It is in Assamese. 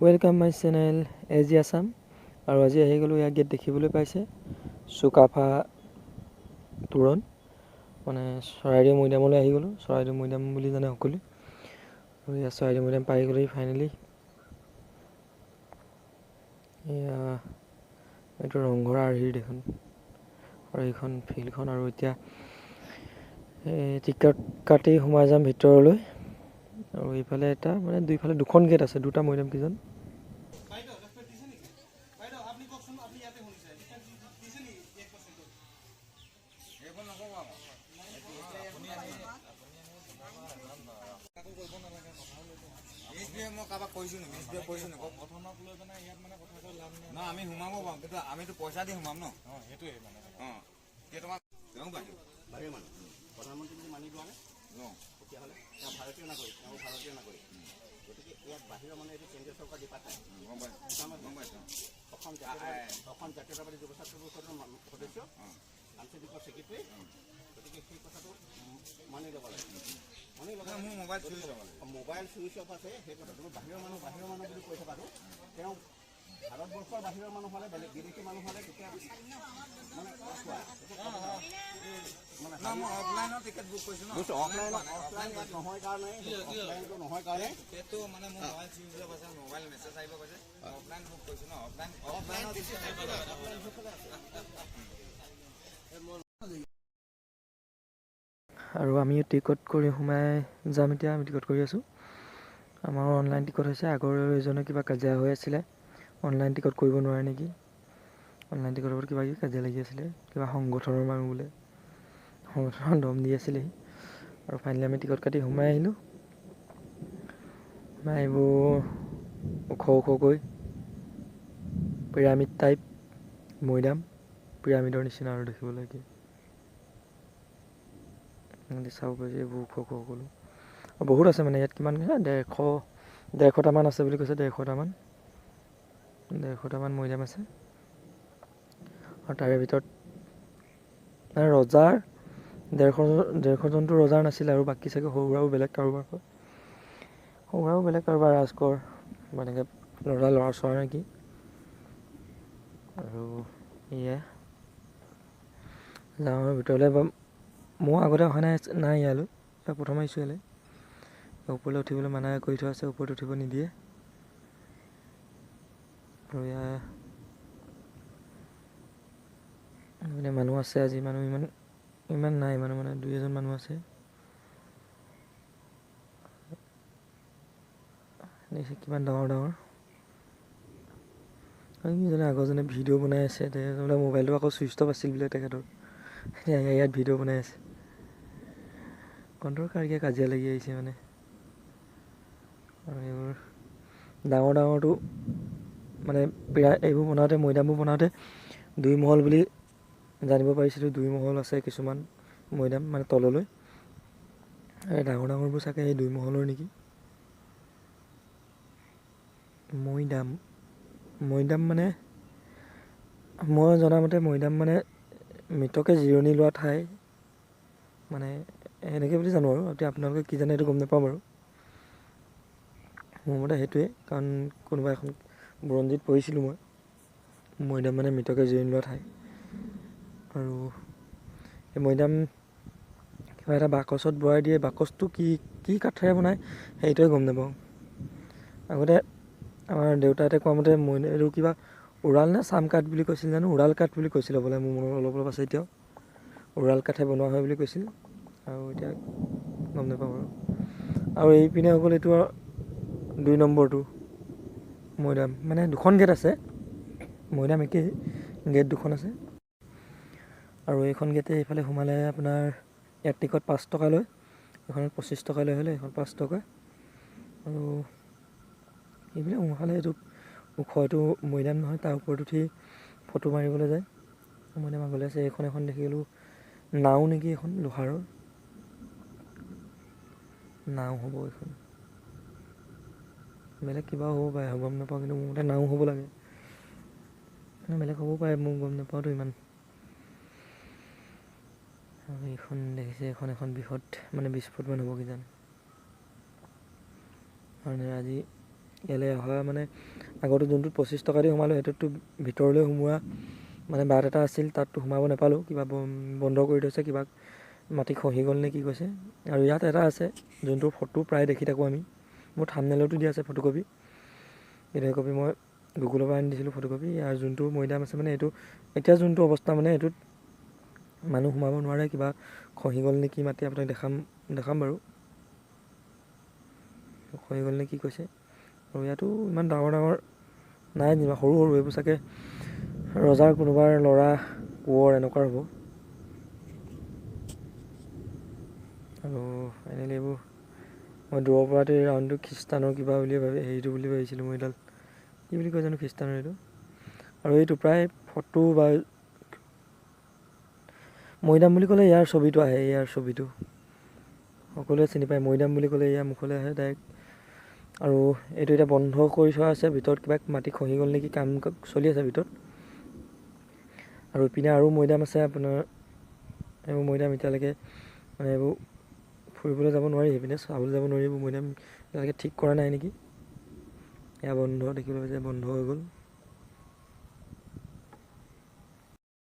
Welcome my channel AG Assam. আৰু আজি আহি গ'লোঁ ইয়াত গেট দেখিবলৈ পাইছে চুকাফা তোৰণ, মানে চৰাইদেউ মৈদামলৈ আহি গ'লোঁ। চৰাইদেউ মৈদাম বুলি জানে সকলোৱে। আৰু ইয়াত চৰাইদেউ মৈদাম পাই গ'লেই ফাইনেলি। এয়া এইটো ৰংঘৰ আৰ্হিৰ দেখোন, আৰু এইখন ফিল্ডখন। আৰু এতিয়া টিকট কাটি সোমাই যাম ভিতৰলৈ। আৰু এইফালে এটা মানে দুইফালে দুখন গেট আছে, দুটা মৈদাম কিজন। আমি সোমাব পাৰোঁ, কিন্তু আমিতো পইচা দি সোমাম ন। সেইটোৱে মানে প্ৰধানমন্ত্ৰী যদি মানি লোৱা নাই তেতিয়াহ'লে তেওঁ ভাৰতীয় নাগৰিক, ভাৰতীয় নাগৰিক। গতিকে ইয়াত বাহিৰৰ মানে এইটো কেন্দ্ৰীয় চৰকাৰ ডিপাৰ্টমেণ্ট অসম জাতীয়তাবাদী যুৱ ছাত্ৰ পৰিষদৰ সদস্য, আঞ্চলিকৰ ছেক্ৰেটাৰী। গতিকে সেই কথাটো মানি ল'ব লাগে। মানি ল'ব মোৰ মোবাইল চুইচ অফ আছে, সেই কথাটো বাহিৰৰ মানুহ বুলি কৈ থকাটো তেওঁ ভাৰতবৰ্ষৰ বাহিৰৰ মানুহ হ'লে, বেলেগ বিদেশী মানুহ হ'লে তেতিয়া মানে মই অফলাইনৰ টিকেট বুক কৰিছোঁ ন। অফলাইন ইয়াত নহয় কাৰণে, অফলাইনটো নহয় কাৰণে সেইটো মানে মোৰ মোবাইল চুইচ অফ আছে, মোবাইল মেছেজ আহিব কৈছে। অফলাইন বুক কৰিছোঁ ন। আৰু আমিও টিকট কৰি সোমাই যাম এতিয়া। আমি টিকট কৰি আছোঁ। আমাৰ অনলাইন টিকট হৈছে। আগৰ এজনৰ কিবা কাজিয়া হৈ আছিলে, অনলাইন টিকট কৰিব নোৱাৰে নেকি। অনলাইন টিকটৰ ওপৰত কিবা কাজিয়া লাগি আছিলে, কিবা সংগঠনৰ মানুহ বোলে, সংগঠনৰ দম দি আছিলেহি। আৰু ফাইনেলি আমি টিকট কাটি সোমাই আহিলোঁ। সোমাই এইবোৰ ওখকৈ পিৰামিড টাইপ মৈদাম, পিৰামিডৰ নিচিনা আৰু দেখিবলৈ কি চাব পাৰিছে। এইবোৰ ওখ সকলো আৰু বহুত আছে মানে ইয়াত। কিমান 150টামান আছে বুলি কৈছে। 150টামান মৈদাম আছে। আৰু তাৰে ভিতৰত মানে ৰজাৰ 150জনটো ৰজাৰ নাছিলে, আৰু বাকী চাগে সৰু সুৰাও বেলেগ কাৰোবাৰ হয়, সৰু সুৰাও বেলেগ কাৰোবাৰ ৰাজকোৰ বা এনেকৈ ল'ৰা ছোৱালী নেকি। আৰু এয়া যাওঁ ভিতৰলৈ। মই আগতে অহা নাই ইয়ালৈ, প্ৰথম আহিছোঁ ইয়ালৈ। ওপৰলৈ উঠিবলৈ মানা কৰি থোৱা আছে, ওপৰত উঠিব নিদিয়ে। আৰু মানে মানুহ আছে আজি, মানুহ ইমান নাই, মানুহ মানে 2-এজন মানুহ আছে। দেখিছে কিমান ডাঙৰ। আৰু কিজনে আগৰজনে ভিডিঅ' বনাই আছে। তেখেতৰ মোবাইলটো আকৌ চুইচ অফ আছিল বোলে তেখেতৰ। ইয়াত ভিডিঅ' বনাই আছে। কণ্ট্ৰল কাৰীকে কাজিয়া লাগি আহিছে মানে। আৰু এইবোৰ ডাঙৰটো মানে এইবোৰ বনাওঁতে, মৈদামবোৰ বনাওঁতে 2 মহল বুলি জানিব পাৰিছিলোঁ। 2 মহল আছে কিছুমান মৈদাম মানে তললৈ। এই ডাঙৰবোৰ চাগে এই 2 মহলৰ নেকি। মৈদাম মানে মই জনামতে মৈদাম মানে মৃতকে জিৰণি লোৱা ঠাই, মানে সেনেকৈ বুলি জানো। আৰু এতিয়া আপোনালোকে কি জানে এইটো গম নাপাওঁ বাৰু। মোৰ মতে সেইটোৱে, কাৰণ কোনোবা এখন বুৰঞ্জীত পঢ়িছিলোঁ মই, মৈদাম মানে মৃতকে জিৰণি লোৱা ঠাই। আৰু এই মৈদাম কিবা এটা বাকচত ভৰাই দিয়ে। বাকচটো কি কাঠেৰে বনায় সেইটোৱে গম নাপাওঁ। আগতে আমাৰ দেউতাহঁতে কোৱা মতে এইটো কিবা উৰাল নে চাম কাঠ বুলি কৈছিল জানো, উৰাল কাঠ বুলি কৈছিল বোলে। মোৰ মনত অলপ আছে এতিয়াও, উৰাল কাঠে বনোৱা হয় বুলি কৈছিল। আৰু এতিয়া গম নাপাওঁ বাৰু। আৰু এইপিনে হৈ গ'ল এইটো 2 নম্বৰটো মৈদাম, মানে 2খন গেট আছে। মৈদাম একেই, গেট 2খন আছে। আৰু এইখন গেটে এইফালে সোমালে আপোনাৰ ইয়াত টিকট 5 টকা লয়, এইখনত 25 টকা লৈ হ'লে এইখন 5 টকা। আৰু এইবিলাক সোমালে এইটো ওখ, এইটো মৈদাম নহয়, তাৰ ওপৰত উঠি ফটো মাৰিবলৈ যায়। মৈদাম আগলৈ আছে। এখন দেখিলোঁ নাও নেকি, এখন লোহাৰৰ নাও হ'ব এইখন। বেলেগ কিবাও হ'ব পাৰে, গম নাপাওঁ। কিন্তু মোৰ মতে নাও হ'ব লাগে, বেলেগ হ'ব পাৰে, মই গম নাপাওঁতো ইমান। আৰু এইখন দেখিছে, এখন বৃহৎ মানে 20 ফুটমান হ'ব কিজানি। আৰু আজি ইয়ালৈ অহা মানে আগতে যোনটোত 25 টকা দি সোমালোঁ, সেইটোততো ভিতৰলৈ সোমোৱা মানে বাট এটা আছিল, তাততো সোমাব নাপালোঁ, কিবা বন্ধ কৰি থৈছে, কিবা মাটি খহি গ'ল নে কি কৈছে। আৰু ইয়াত এটা আছে যোনটোৰ ফটো প্ৰায় দেখি থাকোঁ আমি, মোৰ থাম্বনেইলতো দিয়া আছে ফটোকপি। এই কপি মই গুগলৰ পৰা আনি দিছিলোঁ ফটোকপি। আৰু যোনটো মৈদাম আছে মানে এইটো এতিয়া যোনটো অৱস্থা মানে এইটোত মানুহ সোমাব নোৱাৰে, কিবা খহি গ'ল নে কি মাটি আপোনাক দেখাম বাৰু, খহি গ'ল নে কি কৈছে। আৰু ইয়াতো ইমান ডাঙৰ নাই যেনিবা, সৰু এইবোৰ চাগে ৰজাৰ কোনোবাৰ ল'ৰা কোঁৱৰ এনেকুৱা হ'ব। আৰু ফাইনেলি এইবোৰ মই দূৰৰ পৰাতো এই ৰাউণ্ডটো খ্ৰীষ্টানৰ কিবা বুলি হেৰিটো বুলি ভাবিছিলোঁ মই, এইডাল কি বুলি কয় জানো খ্ৰীষ্টানৰ এইটো। আৰু এইটো প্ৰায় ফটো বা মৈদাম বুলি ক'লে ইয়াৰ ছবিটো আহে, ইয়াৰ ছবিটো সকলোৱে চিনি পায়। মৈদাম বুলি ক'লে ইয়াৰ মুখলৈ আহে ডাইৰেক্ট। আৰু এইটো এতিয়া বন্ধ কৰি থোৱা আছে, ভিতৰত কিবা মাটি খহি গ'ল নেকি, কাম চলি আছে ভিতৰত। আৰু ইপিনে আৰু মৈদাম আছে আপোনাৰ, এইবোৰ মৈদাম এতিয়ালৈকে মানে এইবোৰ ফুৰিবলৈ যাব নোৱাৰি, সেইপিনে চাবলৈ যাব নোৱাৰি। এইবোৰ মৈদাম এতিয়ালৈকে ঠিক কৰা নাই নেকি, এয়া বন্ধ দেখিবলৈ পাইছে, বন্ধ হৈ গ'ল।